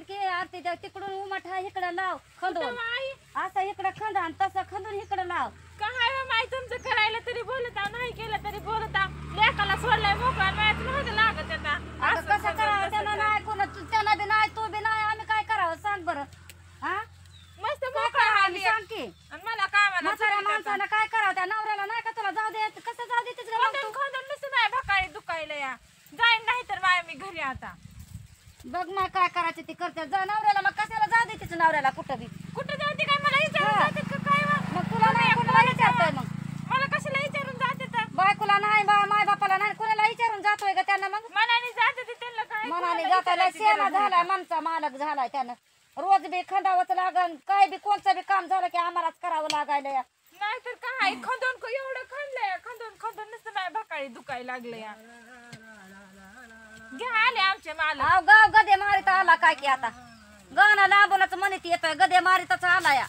बंद की आरती तिकडून उमठा इकडं लाव खंदून असं इकडं खंद आणि तसं खंदून इकडं लाव काय माहित तुमचं करायला तरी बोलता नाही केलं तरी बोलता लेकाला सोडलाय मोकळा माहित नव्हतं लागत आता आता कसं करावं त्याला नाही कोण त्याला बी नाही तू बी नाही आम्ही काय करावं सांग बरं हा मस्त मोकळा आम्ही सांग की आणि मला काय म्हाताऱ्या माणसानं काय करावं त्या नवऱ्याला नाही का तुला जाऊ दे कसं जाऊ दे तिचं खोदून खोदून नुसतं नाही भकाळी दुखायला या जाईन नाही तर बाय मी घरी आता बघ ना काय करायचं ती करते जा नवऱ्याला मग कशाला जाऊ दे तिचं नवऱ्याला कुठं बी कुठं जाते काय मला विचारून जाते का काय वा? मग तुला नाही कोणाला विचारतोय मग मला कशाला विचारून जाते तर बायकोला नाही माय बापाला नाही कोणाला विचारून जातोय का त्यांना मग मनाने जाते ते त्यांना काय मनाने जातायला शेणा झालाय माणसा मालक झालाय त्यानं रोज बी खंदावच लागन काय बी कोणचं बी काम झालं की आम्हालाच करावं लागायला या नाही तर काय खंदून एवढं खणलंय खंदून खंदून नुसतं नाही भकाळी दुखायला लागलं या घ्या आले आमचे मालक अहो गाव गदे मारित आला काय की आता गाणं लांबूनच म्हणत येतोय गदे मारितच आला या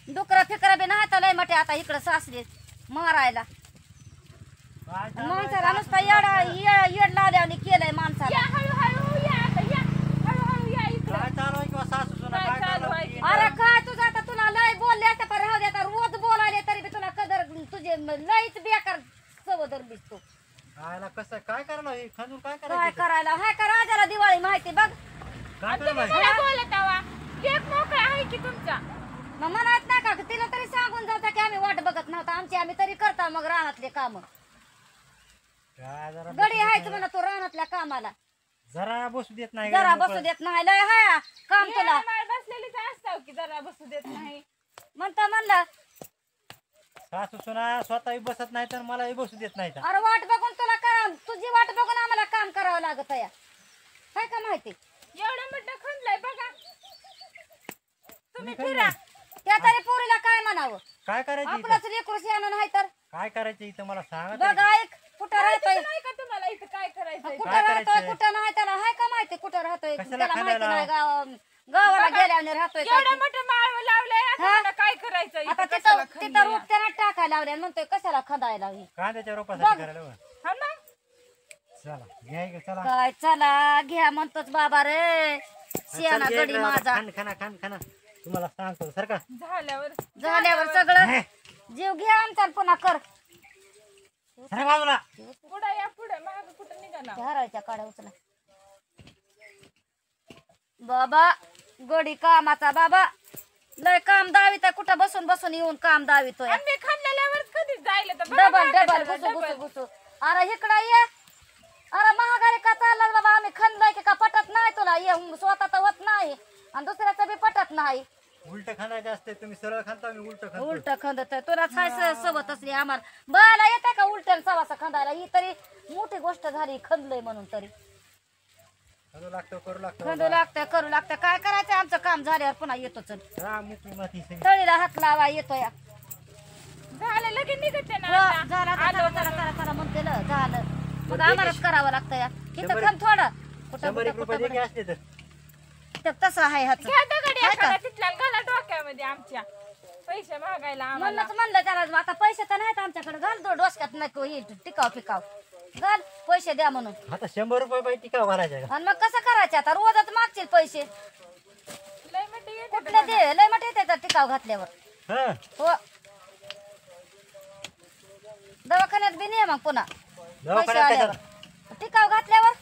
डुकरा फिकरा बी नाही तर लय मोठे आता इकडं सासरे मारायला माणसाला नुसता येड लावल्याने केलंय माणसाला या हळूहळू या आता या हळूहळू या इकडं काय चालू आहे अरे काय तुझं आता तुला लय बोलले आता पण राहू दे आता रोज बोलायले तरी बी तुला कदर तुझे लयच बेकार सवदर दिसतो कसं काय करायला हे खंदून काय काय करायचं करायला हाय का राजाला दिवाळी माहिती बघ काय तुम्ही करायला मला बोलत आवा लेक मोकळा आहे की तुमचा मग म्हणत नाही का तिला तरी सांगून जाता की आम्ही वाट बघत नव्हता आमची आम्ही तरी करता मग रानातले काम काय जरा गडी हायच म्हणा तो रानातल्या कामाला जरा बसू देत नाही जरा बसू देत नाही लय हाय काम तुला बसलेलीच असताव की जरा बसू देत नाही म्हणलं सासू सुना स्वतःही बसत नाही तर मलाही बसू देत नाही अरे वाट बघून तुला काम तुझी वाट बघून आम्हाला काम करावं लागत या काय का माहिती एवढं मोठं खणलंय बघा तुम्ही फिरा त्या तरी पोरीला काय म्हणावं काय करायचं इथं? आपलंच लेकरू शेण नाही तर काय करायचं इथं मला सांगा बघ ऐक कुठं राहतोय नाही का तुम्हाला इथं काय करायचंय कुठं काय राहतोय करायचंय? कुठं नाही त्याला हाय का माहिती कुठं राहतोय कशाला त्याला माहिती खाण्याला? नाही गावाला गेल्याने राहतोय काय एवढं मोठं माळ लावलंय आता हा? मला काय करायचं इथं आता कशाला तिथं खणलंय? तिथं रूप त्याला टाकायला लावले म्हणतोय कशाला खंदायला ही कांद्याच्या रोपासाठी करायला बघ. हा ना चला घ्या इकडे, चला काय चला घ्या म्हणतोच बाबा रे शेणा चल, घे गडी इकडे, माझा खान खाना खान खाना तुम्हाला सांगतो सर का झाल्यावर झाल्यावर सगळं जीव घ्या आमचा पुन्हा कर सर बाजूला पुढे या पुढे माग कुठं निघाला हरायच्या काड्या उचला बाबा गडी कामाचा बाबा लय काम दावित कुठं बसून बसून येऊन काम दावितोय आणि मी खाल्लेल्यावर कधीच जायला तर बघा डबल मागं डबल त्याला, घुसू डबल. घुसू घुसू अरे इकडं ये अरे महागारी का चालला बाबा आम्ही खणलंय की का पटत नाही तुला ये स्वतः तर होत नाही आणि दुसऱ्याचं बी पटत नाही उलट खांदायचं असते तुम्ही सरळ खांदता मी उलट खांदतो उलट खंदत तुला काय सवत असली आम्हाला बाला येते का उलट सवासा खंदायला ही तरी मोठी गोष्ट झाली खंदलंय म्हणून तरी खंदू लागतो करू लागतो खंदू लागतं करू लागतं काय करायचं आमचं काम झाल्यावर पुन्हा येतो चल हा मोकळी माती सगळी. तळीला हात लावा येतो या झालं लगेच निघते ना हो, आता. झालं आता आलो चला चला चला म्हणते ना झालं मग आम्हालाच करावं लागतं या इथं शंभर- खण थोडं कुठं 100 कुठं रुपये दे की कुठं असते तर तर तसं आहे ह्याचं घ्या दगड काय का? एखादा तिथल्या घाला डोक्यामध्ये आमच्या पैसे मागायला आम्हाला म्हणूनच म्हणलं त्याला आता पैसे तर नाहीत आमच्याकडे घाल तो डोसक्यात नको ही टिकाव पिकाव घाल पैसे द्या म्हणून आता 100 रुपये पाहिजे टिकाव भरायचा का आणि मग कसं करायचं आता रोजच मागतील पैसे लय मोठी येते कुठले दे लय मोठे येते टिकाव घातल्यावर हा हो दवाखान्यात बी नाही मग पुन्हा पैसे दवाखान्यात आल्यावर टिकाव घातल्यावर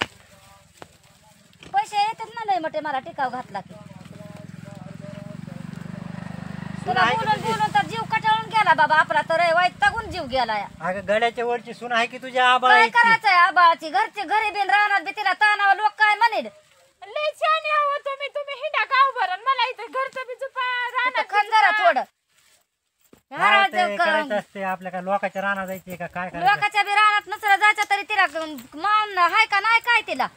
पैसे येतात ना लय मोठे मला टिकाव घातला की तुला आहे की बोलून तुझी? बोलून तर जीव कटाळून गेला बाबा आपला तर वाईट टाकून जीव गेला या अगं गड्याच्या वरची सून आहे की तुझ्या काय आबाळाची करायचंय आबाळाची घरचे घरी बिन राहणार बी तिला तानावर लोक काय म्हणेल लय छान यावं तुम्ही तुम्ही हिंडा गाव भरण मला इथं घरचं बी चुपा राहणार खंजरा थोडं करायचं असते आपल्या काय लोकांच्या राणा जायचे का काय करायचं लोकांच्या बी रानात नसलं जायचं तरी तिला मान हाय का नाही काय तिला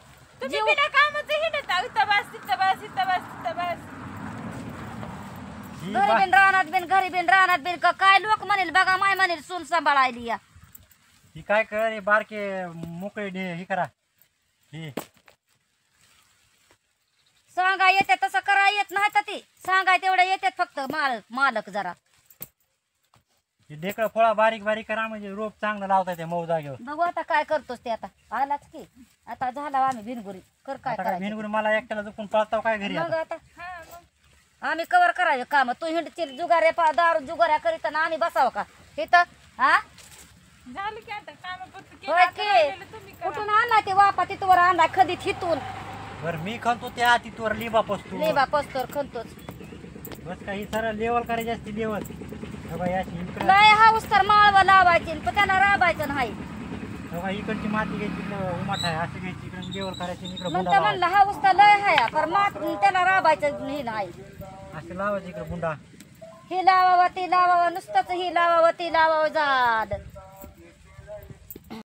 तुम्ही बिना कामाचं हिंडत आहो. इथं बस तिथं बस इथं बस तिथं बस ही घरी बा- बिन रानात बिन घरी बिन रानात बिन काय लोक म्हणेल बघा माय म्हणेल सून सांभाळायली या ही काय कर हे बारके मोकळे हे करा ही सांगाय येते तसं करा येत नाही तर ती सांगाय तेवढं येते फक्त मालक जरा ढेकळं फळा बारीक बारीक करा म्हणजे रोप चांगलं लावता येते मऊ जागेवर. बघू आता काय करतोस ते आता आलाच की आता झाला आम्ही बिनगुरी कर काय आता काय करायचं भेनगुरी मला एकट्याला झोपून पळताव काय घरी मग आता? आता हा मग आम्ही कवर करायचं काम तू हिंडतील जुगाऱ्या दारू जुगाऱ्या करीत आणि आम्ही बसावं का इथं हा झालं की आता कामापुरतं होय केलं, आता राहिलेलं की तुम्ही करा. कुठून आणला ते वापा तिथवर आणला खदीत हितून बरं मी खातो त्या तिथवर लिंबा पसतो लेबा पस्तोर खणतोच बस काही सरळ लेवल करायची असते लेवल. अशी इकडं लय हाऊस तर माळवा लावायची पण त्याला राबायचं नाही बघा इकडची माती घ्यायची इकडं उमाठ आहे असं घ्यायची इकडे लेवल करायची इकडे मग बुंडा तर लावायचा. म्हणलं हाऊस तर लय हाय पर मात त्याला राबायचं हे नाही असं लावायचं इकडे बुंडा. ही लावावं ती लावावं नुसतंच ही लावावं ती लावावं झालं